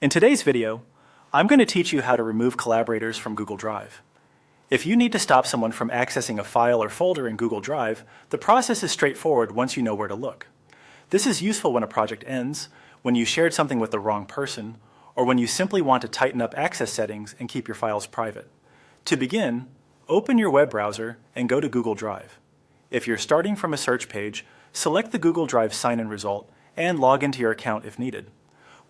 In today's video, I'm going to teach you how to remove collaborators from Google Drive. If you need to stop someone from accessing a file or folder in Google Drive, the process is straightforward once you know where to look. This is useful when a project ends, when you shared something with the wrong person, or when you simply want to tighten up access settings and keep your files private. To begin, open your web browser and go to Google Drive. If you're starting from a search page, select the Google Drive sign-in result and log into your account if needed.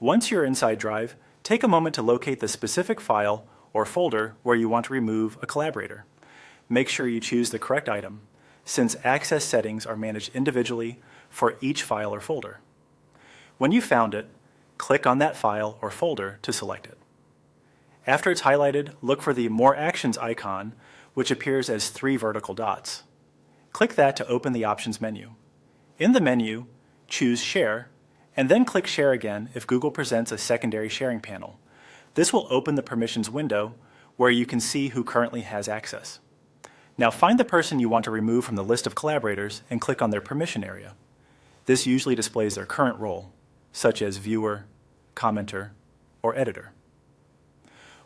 Once you're inside Drive, take a moment to locate the specific file or folder where you want to remove a collaborator. Make sure you choose the correct item, since access settings are managed individually for each file or folder. When you found it, click on that file or folder to select it. After it's highlighted, look for the More Actions icon, which appears as 3 vertical dots. Click that to open the Options menu. In the menu, choose Share, and then click Share again if Google presents a secondary sharing panel. This will open the Permissions window where you can see who currently has access. Now find the person you want to remove from the list of collaborators and click on their permission area. This usually displays their current role, such as viewer, commenter, or editor.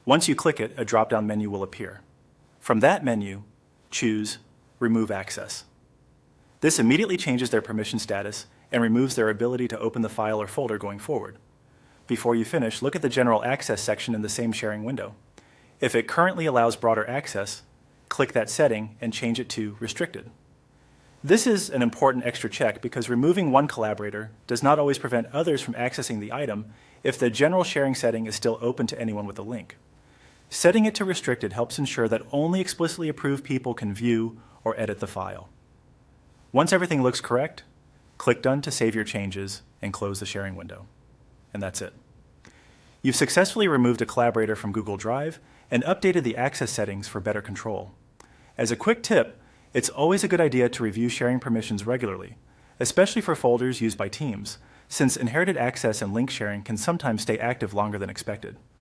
Once you click it, a drop-down menu will appear. From that menu, choose Remove Access. This immediately changes their permission status and removes their ability to open the file or folder going forward. Before you finish, look at the General Access section in the same sharing window. If it currently allows broader access, click that setting and change it to Restricted. This is an important extra check because removing one collaborator does not always prevent others from accessing the item if the general sharing setting is still open to anyone with a link. Setting it to Restricted helps ensure that only explicitly approved people can view or edit the file. Once everything looks correct, click Done to save your changes and close the sharing window. And that's it. You've successfully removed a collaborator from Google Drive and updated the access settings for better control. As a quick tip, it's always a good idea to review sharing permissions regularly, especially for folders used by teams, since inherited access and link sharing can sometimes stay active longer than expected.